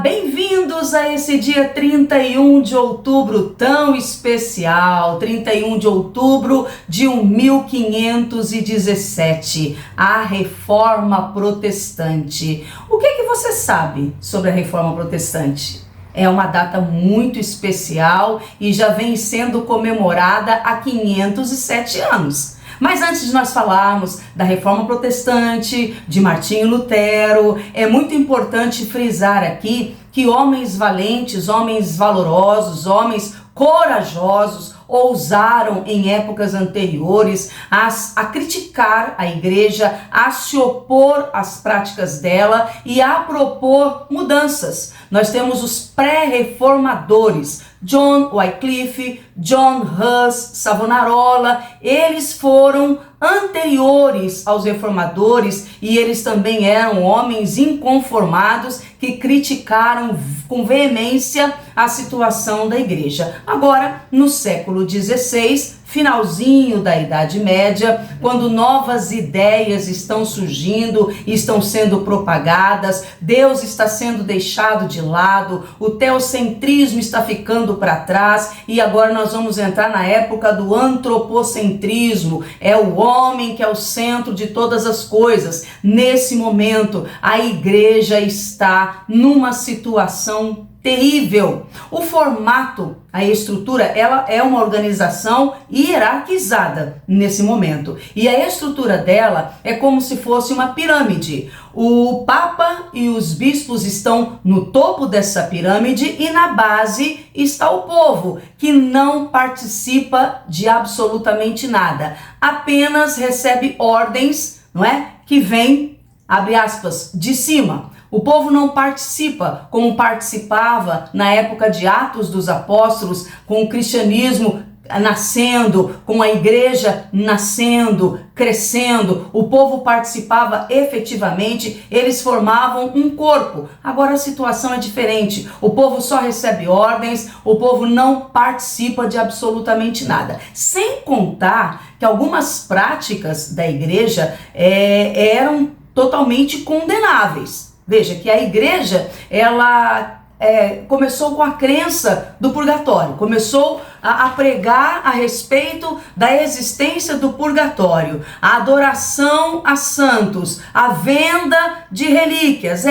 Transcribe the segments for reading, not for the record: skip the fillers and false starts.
Bem-vindos a esse dia 31 de outubro tão especial, 31 de outubro de 1517, a Reforma Protestante. O que você sabe sobre a Reforma Protestante? É uma data muito especial e já vem sendo comemorada há 507 anos. Mas antes de nós falarmos da Reforma Protestante, de Martinho Lutero, é muito importante frisar aqui que homens valentes, homens valorosos, homens corajosos ousaram em épocas anteriores a criticar a igreja, a se opor às práticas dela e a propor mudanças. Nós temos os pré-reformadores, John Wycliffe, John Huss, Savonarola. Eles foram anteriores aos reformadores e eles também eram homens inconformados que criticaram com veemência a situação da igreja. Agora, no século XVI, finalzinho da Idade Média, quando novas ideias estão surgindo, estão sendo propagadas, Deus está sendo deixado de lado, o teocentrismo está ficando para trás e agora nós vamos entrar na época do antropocentrismo. É o homem que é o centro de todas as coisas. Nesse momento, a igreja está numa situação terrível. O formato, a estrutura, ela é uma organização hierarquizada nesse momento. E a estrutura dela é como se fosse uma pirâmide. O Papa e os bispos estão no topo dessa pirâmide e na base está o povo, que não participa de absolutamente nada. Apenas recebe ordens, não é? Que vem, abre aspas, de cima. O povo não participa como participava na época de Atos dos Apóstolos, com o cristianismo nascendo, com a igreja nascendo, crescendo. O povo participava efetivamente, eles formavam um corpo. Agora a situação é diferente. O povo só recebe ordens, o povo não participa de absolutamente nada. Sem contar que algumas práticas da igreja eram totalmente condenáveis. Veja que a igreja, ela começou com a crença do purgatório, começou a pregar a respeito da existência do purgatório, a adoração a santos, a venda de relíquias.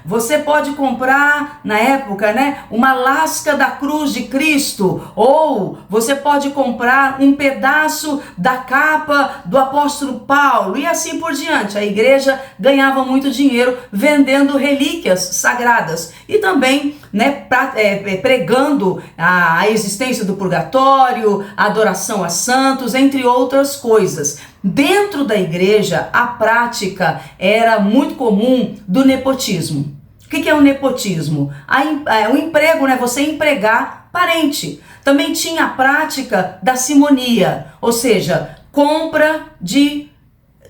Você pode comprar, na época, uma lasca da cruz de Cristo, ou você pode comprar um pedaço da capa do apóstolo Paulo, e assim por diante. A igreja ganhava muito dinheiro vendendo relíquias sagradas e também pregando a existência do purgatório, a adoração a santos, entre outras coisas. Dentro da igreja, a prática era muito comum do nepotismo. O que é o nepotismo? O emprego, você empregar parente. Também tinha a prática da simonia, ou seja, compra de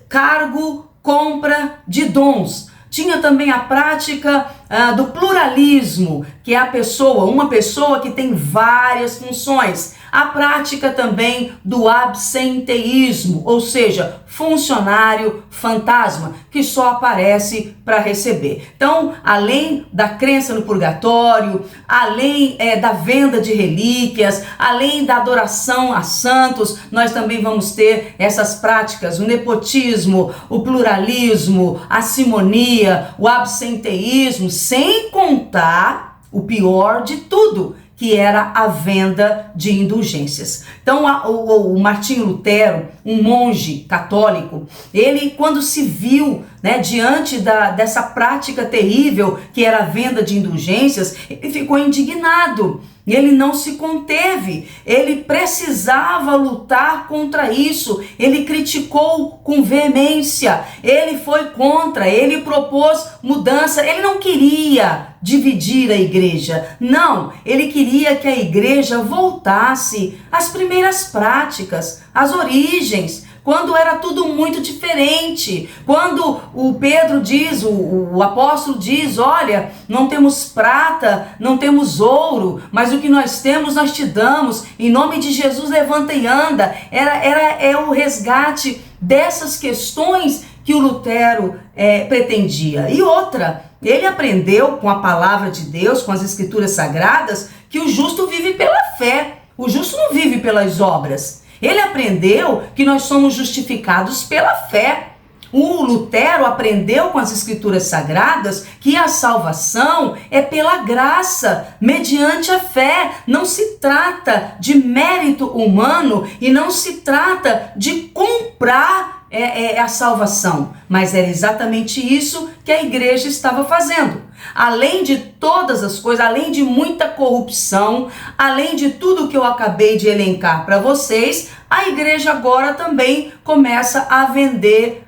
cargo, compra de dons. Tinha também a prática do pluralismo, que é uma pessoa que tem várias funções. A prática também do absenteísmo, ou seja, funcionário fantasma, que só aparece para receber. Então, além da crença no purgatório, além da venda de relíquias, além da adoração a santos, nós também vamos ter essas práticas, o nepotismo, o pluralismo, a simonia, o absenteísmo, sem contar o pior de tudo, que era a venda de indulgências. Então, o Martinho Lutero, um monge católico, ele, quando se viu diante dessa prática terrível que era a venda de indulgências, ele ficou indignado. Ele não se conteve, ele precisava lutar contra isso, ele criticou com veemência, ele foi contra, ele propôs mudança, ele não queria dividir a igreja, não, ele queria que a igreja voltasse às primeiras práticas, às origens, quando era tudo muito diferente, quando o Pedro diz, o apóstolo diz, olha, não temos prata, não temos ouro, mas o que nós temos nós te damos, em nome de Jesus levanta e anda. É o resgate dessas questões que o Lutero pretendia. E outra, Ele aprendeu com a palavra de Deus, com as escrituras sagradas, que o justo vive pela fé. O justo não vive pelas obras. Ele aprendeu que nós somos justificados pela fé. O Lutero aprendeu com as escrituras sagradas que a salvação é pela graça, mediante a fé. Não se trata de mérito humano e não se trata de comprar a salvação. Mas era exatamente isso que a igreja estava fazendo. Além de todas as coisas, além de muita corrupção, além de tudo que eu acabei de elencar para vocês, a igreja agora também começa a vender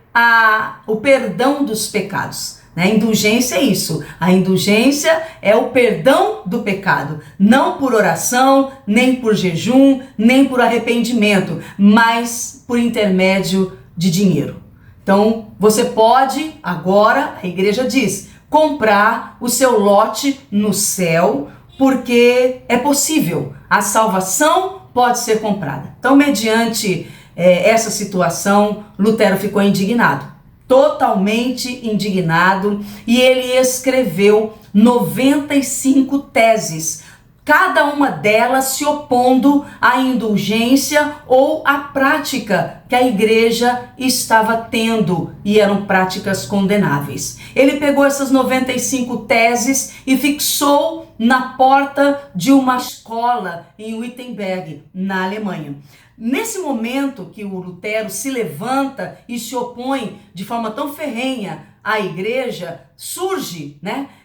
o perdão dos pecados. A indulgência é isso. A indulgência é o perdão do pecado. Não por oração, nem por jejum, nem por arrependimento, mas por intermédio de dinheiro. Então, você pode agora, a igreja diz, comprar o seu lote no céu, porque é possível. A salvação pode ser comprada. Então, mediante essa situação, Lutero ficou indignado, totalmente indignado, e ele escreveu 95 teses, cada uma delas se opondo à indulgência ou à prática que a igreja estava tendo, e eram práticas condenáveis. Ele pegou essas 95 teses e fixou na porta de uma escola em Wittenberg, na Alemanha. Nesse momento que o Lutero se levanta e se opõe de forma tão ferrenha à igreja, surge,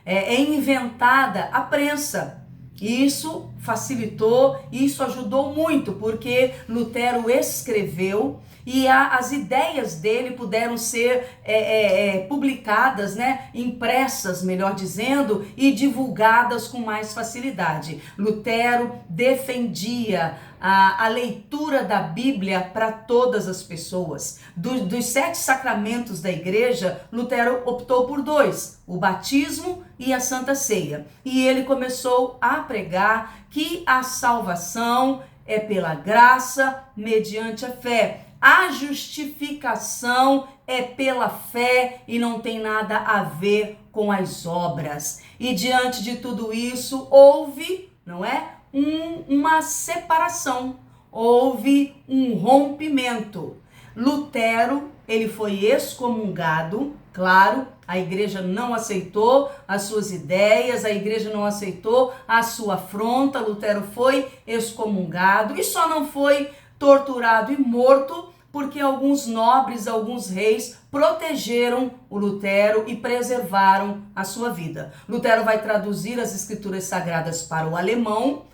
é inventada a prensa. Isso facilitou, isso ajudou muito, porque Lutero escreveu e as ideias dele puderam ser publicadas, impressas, melhor dizendo, e divulgadas com mais facilidade. Lutero defendia a leitura da Bíblia para todas as pessoas. Dos 7 sacramentos da igreja, Lutero optou por 2, o batismo e a Santa Ceia. E ele começou a pregar que a salvação é pela graça, mediante a fé. A justificação é pela fé e não tem nada a ver com as obras. E diante de tudo isso, houve, uma separação, houve um rompimento. Lutero, ele foi excomungado, claro, a igreja não aceitou as suas ideias, a igreja não aceitou a sua afronta, Lutero foi excomungado e só não foi torturado e morto porque alguns nobres, alguns reis protegeram o Lutero e preservaram a sua vida. Lutero vai traduzir as escrituras sagradas para o alemão,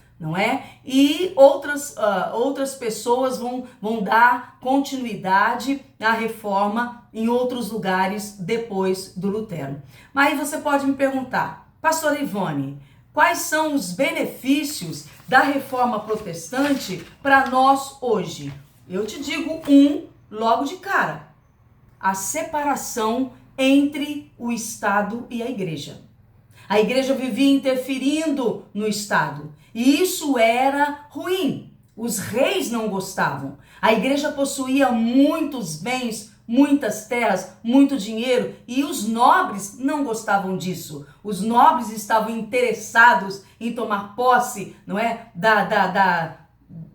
e outras pessoas vão dar continuidade à reforma em outros lugares depois do Lutero. Mas aí você pode me perguntar, Pastor Ivone, quais são os benefícios da reforma protestante para nós hoje? Eu te digo logo de cara: a separação entre o Estado e a igreja. A igreja vivia interferindo no Estado e isso era ruim. Os reis não gostavam. A igreja possuía muitos bens, muitas terras, muito dinheiro e os nobres não gostavam disso. Os nobres estavam interessados em tomar posse,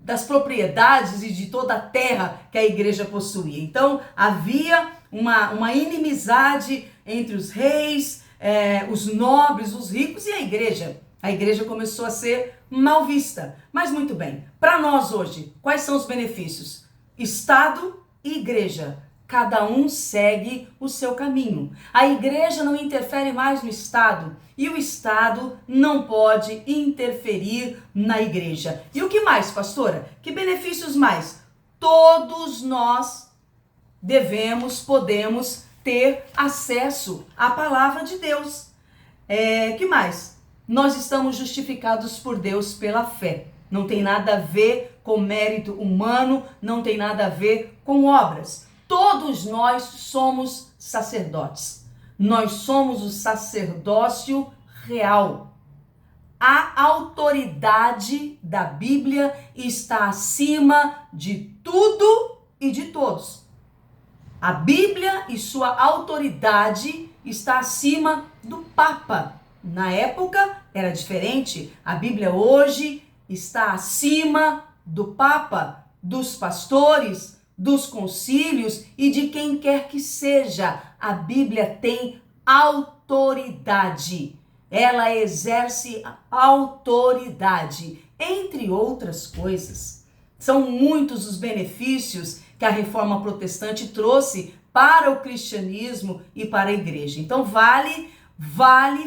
das propriedades e de toda a terra que a igreja possuía. Então havia uma inimizade entre os reis, os nobres, os ricos e a igreja. A igreja começou a ser mal vista. Mas muito bem, para nós hoje, quais são os benefícios? Estado e igreja, cada um segue o seu caminho. A igreja não interfere mais no Estado e o Estado não pode interferir na igreja. E o que mais, pastora? Que benefícios mais? Todos nós podemos ter acesso à palavra de Deus. Que mais? Nós estamos justificados por Deus pela fé. Não tem nada a ver com mérito humano, não tem nada a ver com obras. Todos nós somos sacerdotes. Nós somos o sacerdócio real. A autoridade da Bíblia está acima de tudo e de todos. A Bíblia e sua autoridade está acima do Papa. Na época era diferente. A Bíblia hoje está acima do Papa, dos pastores, dos concílios e de quem quer que seja. A Bíblia tem autoridade. Ela exerce autoridade, entre outras coisas. São muitos os benefícios que a Reforma Protestante trouxe para o cristianismo e para a igreja. Então vale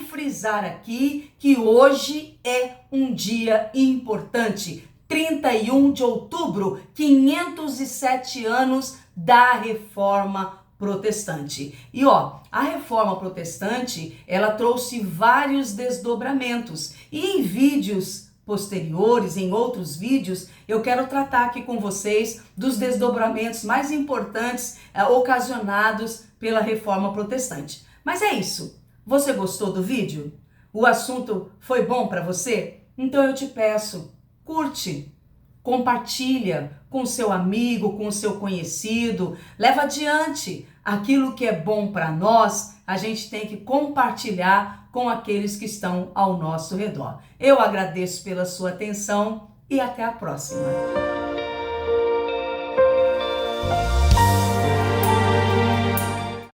frisar aqui que hoje é um dia importante. 31 de outubro, 507 anos da Reforma Protestante. E a Reforma Protestante, ela trouxe vários desdobramentos. E em vídeos posteriores, em outros vídeos, eu quero tratar aqui com vocês dos desdobramentos mais importantes ocasionados pela Reforma Protestante. Mas é isso. Você gostou do vídeo? O assunto foi bom para você? Então eu te peço, curte, compartilha com seu amigo, com seu conhecido, leva adiante aquilo que é bom para nós, a gente tem que compartilhar com aqueles que estão ao nosso redor. Eu agradeço pela sua atenção e até a próxima.